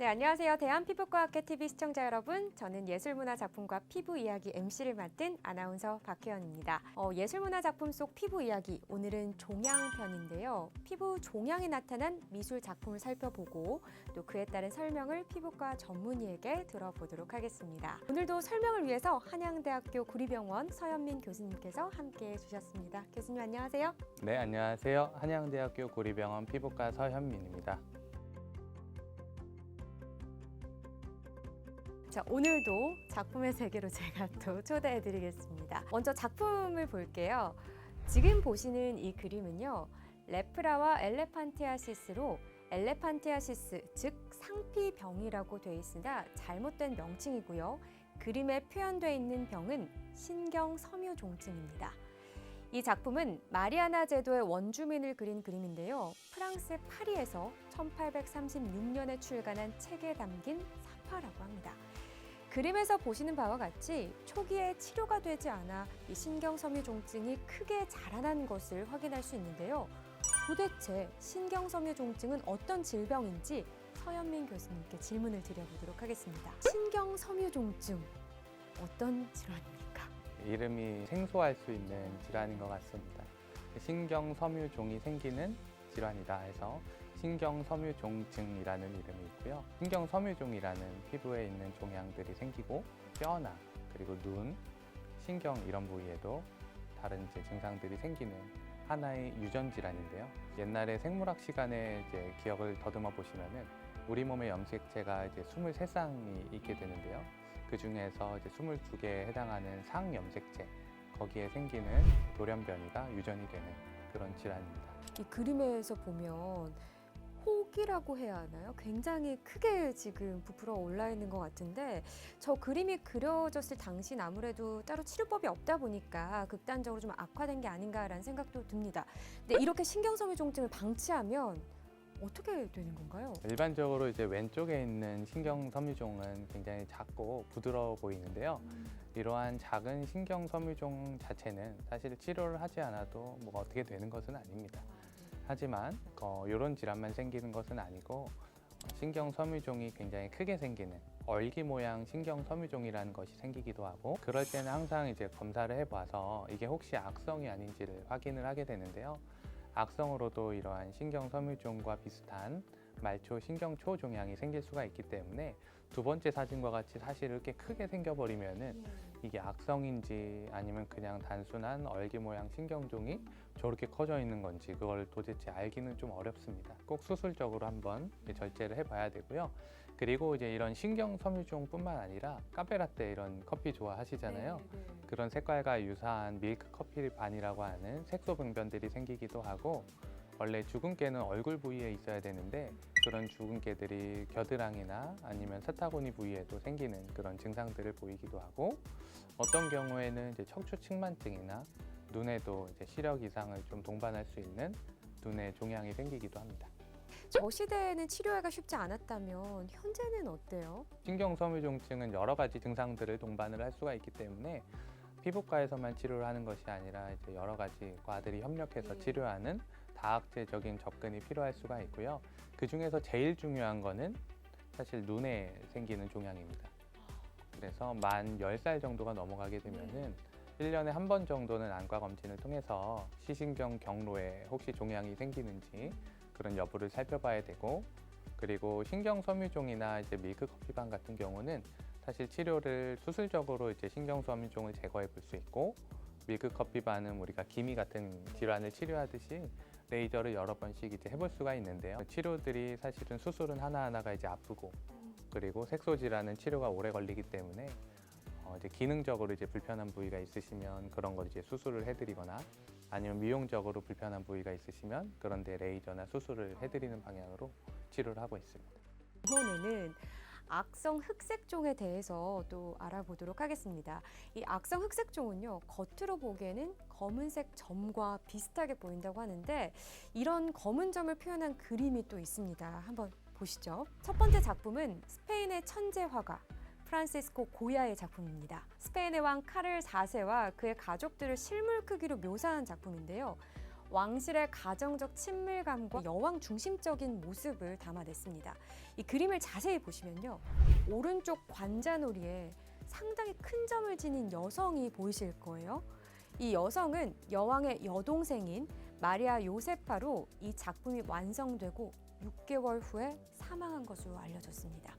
네, 안녕하세요. 대한피부과학회 TV 시청자 여러분. 저는 예술문화작품과 피부 이야기 MC를 맡은 아나운서 박혜연입니다. 예술문화작품 속 피부 이야기, 오늘은 종양편인데요. 피부 종양이 나타난 미술 작품을 살펴보고 또 그에 따른 설명을 피부과 전문의에게 들어보도록 하겠습니다. 오늘도 설명을 위해서 한양대학교 구리병원 서현민 교수님께서 함께해 주셨습니다. 교수님 안녕하세요. 네, 안녕하세요. 한양대학교 구리병원 피부과 서현민입니다. 자, 오늘도 작품의 세계로 제가 또 초대해 드리겠습니다. 먼저 작품을 볼게요. 지금 보시는 이 그림은요, 레프라와 엘레판티아시스로 엘레판티아시스, 즉 상피병이라고 되어 있으나 잘못된 명칭이고요. 그림에 표현되어 있는 병은 신경섬유종증입니다. 이 작품은 마리아나 제도의 원주민을 그린 그림인데요. 프랑스 파리에서 1836년에 출간한 책에 담긴 사파라고 합니다. 그림에서 보시는 바와 같이 초기에 치료가 되지 않아 이 신경섬유종증이 크게 자라난 것을 확인할 수 있는데요. 도대체 신경섬유종증은 어떤 질병인지 서현민 교수님께 질문을 드려보도록 하겠습니다. 신경섬유종증, 어떤 질환입니까? 이름이 생소할 수 있는 질환인 것 같습니다. 신경섬유종이 생기는 질환이다 해서 신경섬유종증이라는 이름이 있고요. 신경섬유종이라는 피부에 있는 종양들이 생기고 뼈나 그리고 눈, 신경 이런 부위에도 다른 증상들이 생기는 하나의 유전 질환인데요. 옛날에 생물학 시간에 기억을 더듬어 보시면은 우리 몸의 염색체가 23쌍이 있게 되는데요. 그 중에서 22개에 해당하는 상염색체, 거기에 생기는 돌연변이가 유전이 되는 그런 질환입니다. 이 그림에서 보면 혹이라고 해야 하나요? 굉장히 크게 지금 부풀어 올라 있는 것 같은데, 저 그림이 그려졌을 당시는 아무래도 따로 치료법이 없다 보니까 극단적으로 좀 악화된 게 아닌가라는 생각도 듭니다. 근데 이렇게 신경섬유종증을 방치하면 어떻게 되는 건가요? 일반적으로 왼쪽에 있는 신경섬유종은 굉장히 작고 부드러워 보이는데요. 이러한 작은 신경섬유종 자체는 사실 치료를 하지 않아도 뭐가 어떻게 되는 것은 아닙니다. 하지만 이런 질환만 생기는 것은 아니고 신경섬유종이 굉장히 크게 생기는 얼기 모양 신경섬유종이라는 것이 생기기도 하고, 그럴 때는 항상 검사를 해봐서 이게 혹시 악성이 아닌지를 확인을 하게 되는데요. 악성으로도 이러한 신경섬유종과 비슷한 말초 신경초 종양이 생길 수가 있기 때문에 두 번째 사진과 같이 사실 이렇게 크게 생겨버리면은 이게 악성인지 아니면 그냥 단순한 얼기 모양 신경종이 저렇게 커져 있는 건지 그걸 도대체 알기는 좀 어렵습니다. 꼭 수술적으로 한번 절제를 해봐야 되고요. 그리고 이런 신경섬유종뿐만 아니라 카페라떼 이런 커피 좋아하시잖아요. 그런 색깔과 유사한 밀크 커피반이라고 하는 색소병변들이 생기기도 하고, 원래 주근깨는 얼굴 부위에 있어야 되는데 그런 주근깨들이 겨드랑이나 아니면 사타구니 부위에도 생기는 그런 증상들을 보이기도 하고, 어떤 경우에는 척추 측만증이나 눈에도 시력 이상을 좀 동반할 수 있는 눈의 종양이 생기기도 합니다. 저 시대에는 치료가 쉽지 않았다면 현재는 어때요? 신경섬유종증은 여러 가지 증상들을 동반을 할 수가 있기 때문에 피부과에서만 치료를 하는 것이 아니라 여러 가지 과들이 협력해서 치료하는 다학제적인 접근이 필요할 수가 있고요. 그 중에서 제일 중요한 거는 사실 눈에 생기는 종양입니다. 그래서 만 10살 정도가 넘어가게 되면은 1년에 한 번 정도는 안과 검진을 통해서 시신경 경로에 혹시 종양이 생기는지 그런 여부를 살펴봐야 되고, 그리고 신경섬유종이나 밀크 커피반 같은 경우는 사실 치료를 수술적으로 신경섬유종을 제거해 볼 수 있고, 밀크 커피반은 우리가 기미 같은 질환을 치료하듯이 레이저를 여러 번씩 해볼 수가 있는데요. 치료들이 사실은 수술은 하나하나가 아프고, 그리고 색소 질환은 치료가 오래 걸리기 때문에 기능적으로 불편한 부위가 있으시면 그런 걸 수술을 해드리거나, 아니면 미용적으로 불편한 부위가 있으시면 그런 데 레이저나 수술을 해드리는 방향으로 치료를 하고 있습니다. 이번에는 악성 흑색종에 대해서 또 알아보도록 하겠습니다. 이 악성 흑색종은요, 겉으로 보기에는 검은색 점과 비슷하게 보인다고 하는데, 이런 검은 점을 표현한 그림이 또 있습니다. 한번 보시죠. 첫 번째 작품은 스페인의 천재 화가 프란시스코 고야의 작품입니다. 스페인의 왕 카를 4세와 그의 가족들을 실물 크기로 묘사한 작품인데요. 왕실의 가정적 친밀감과 여왕 중심적인 모습을 담아냈습니다. 이 그림을 자세히 보시면요. 오른쪽 관자놀이에 상당히 큰 점을 지닌 여성이 보이실 거예요. 이 여성은 여왕의 여동생인 마리아 요세파로 이 작품이 완성되고 6개월 후에 사망한 것으로 알려졌습니다.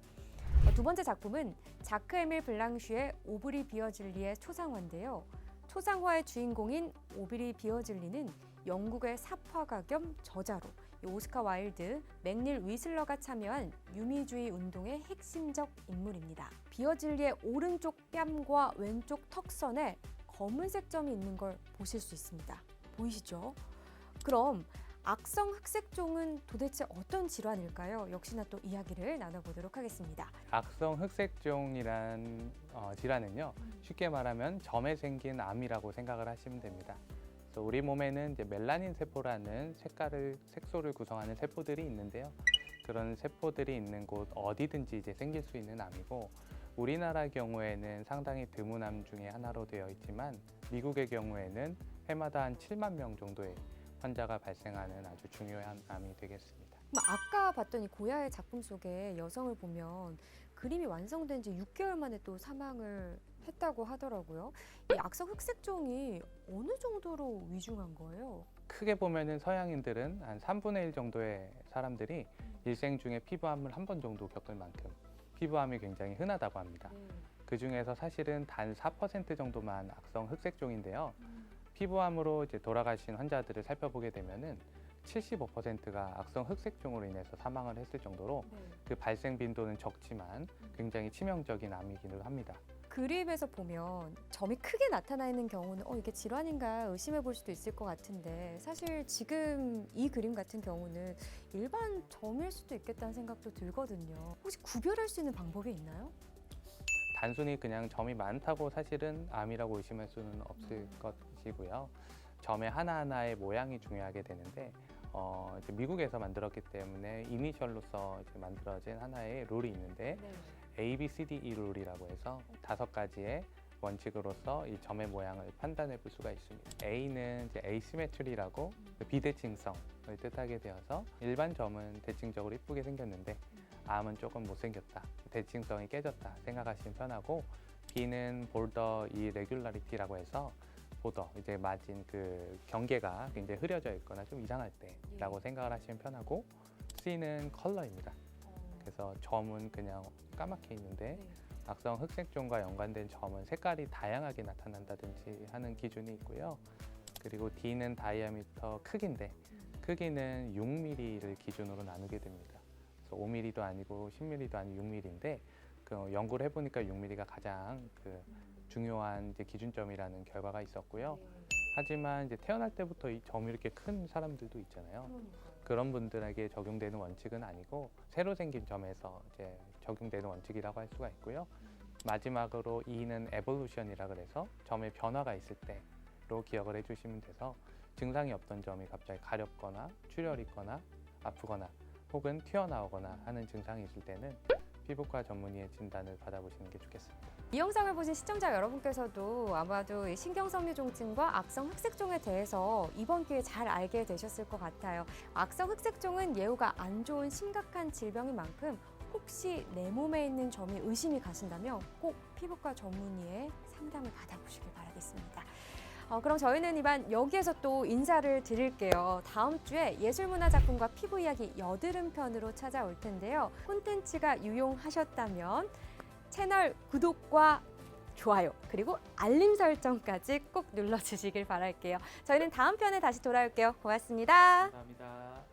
두 번째 작품은 자크 에밀 블랑쉬의 오브리 비어즐리의 초상화인데요. 초상화의 주인공인 오브리 비어즐리는 영국의 사파가 겸 저자로 오스카 와일드, 맥닐 위슬러가 참여한 유미주의 운동의 핵심적 인물입니다. 비어즐리의 오른쪽 뺨과 왼쪽 턱선에 검은색 점이 있는 걸 보실 수 있습니다. 보이시죠? 그럼 악성 흑색종은 도대체 어떤 질환일까요? 역시나 또 이야기를 나눠보도록 하겠습니다. 악성 흑색종이란 질환은요, 쉽게 말하면 점에 생긴 암이라고 생각을 하시면 됩니다. 그래서 우리 몸에는 이제 멜라닌 세포라는 색소를 구성하는 세포들이 있는데요. 그런 세포들이 있는 곳 어디든지 이제 생길 수 있는 암이고, 우리나라 경우에는 상당히 드문 암 중에 하나로 되어 있지만 미국의 경우에는 해마다 한 7만 명 정도의 환자가 발생하는 아주 중요한 암이 되겠습니다. 아까 봤던 이 고야의 작품 속에 여성을 보면 그림이 완성된 지 6개월 만에 또 사망을 했다고 하더라고요. 이 악성 흑색종이 어느 정도로 위중한 거예요? 크게 보면은 서양인들은 한 3분의 1 정도의 사람들이 일생 중에 피부암을 한 번 정도 겪을 만큼 피부암이 굉장히 흔하다고 합니다. 그 중에서 사실은 단 4% 정도만 악성 흑색종인데요. 피부암으로 이제 돌아가신 환자들을 살펴보게 되면은 75%가 악성 흑색종으로 인해서 사망을 했을 정도로 그 발생 빈도는 적지만 굉장히 치명적인 암이기도 합니다. 그림에서 보면 점이 크게 나타나 있는 경우는 이게 질환인가 의심해 볼 수도 있을 것 같은데 사실 지금 이 그림 같은 경우는 일반 점일 수도 있겠다는 생각도 들거든요. 혹시 구별할 수 있는 방법이 있나요? 단순히 그냥 점이 많다고 사실은 암이라고 의심할 수는 없을 것이고요. 점의 하나하나의 모양이 중요하게 되는데 이제 미국에서 만들었기 때문에 이니셜로서 이제 만들어진 하나의 룰이 있는데 A, B, C, D, E 룰이라고 해서 5가지의 원칙으로서 이 점의 모양을 판단해 볼 수가 있습니다. A는 이제 에이시메트리라고 비대칭성을 뜻하게 되어서 일반 점은 대칭적으로 이쁘게 생겼는데 암은 조금 못생겼다, 대칭성이 깨졌다 생각하시면 편하고, B는 border irregularity라고 해서 보더, 이제 마진 그 경계가 굉장히 흐려져 있거나 좀 이상할 때라고 생각을 하시면 편하고, C는 컬러입니다. 그래서 점은 그냥 까맣게 있는데 악성 흑색종과 연관된 점은 색깔이 다양하게 나타난다든지 하는 기준이 있고요. 그리고 D는 다이아미터 크기인데 크기는 6mm를 기준으로 나누게 됩니다. 그래서 5mm도 아니고 10mm도 아니고 6mm인데 그 연구를 해보니까 6mm가 가장 그 중요한 이제 기준점이라는 결과가 있었고요. 하지만 이제 태어날 때부터 이 점이 이렇게 큰 사람들도 있잖아요. 그런 분들에게 적용되는 원칙은 아니고 새로 생긴 점에서 이제 적용되는 원칙이라고 할 수가 있고요. 마지막으로 E는 에볼루션이라 그래서 점의 변화가 있을 때로 기억을 해주시면 돼서 증상이 없던 점이 갑자기 가렵거나 출혈이 있거나 아프거나 혹은 튀어나오거나 하는 증상이 있을 때는 피부과 전문의의 진단을 받아보시는 게 좋겠습니다. 이 영상을 보신 시청자 여러분께서도 아마도 이 신경섬유종증과 악성 흑색종에 대해서 이번 기회에 잘 알게 되셨을 것 같아요. 악성 흑색종은 예후가 안 좋은 심각한 질병인 만큼 혹시 내 몸에 있는 점이 의심이 가신다면 꼭 피부과 전문의의 상담을 받아보시길 바라겠습니다. 그럼 저희는 이만 여기에서 또 인사를 드릴게요. 다음 주에 예술문화작품과 피부 이야기 여드름 편으로 찾아올 텐데요. 콘텐츠가 유용하셨다면 채널 구독과 좋아요 그리고 알림 설정까지 꼭 눌러주시길 바랄게요. 저희는 다음 편에 다시 돌아올게요. 고맙습니다. 감사합니다.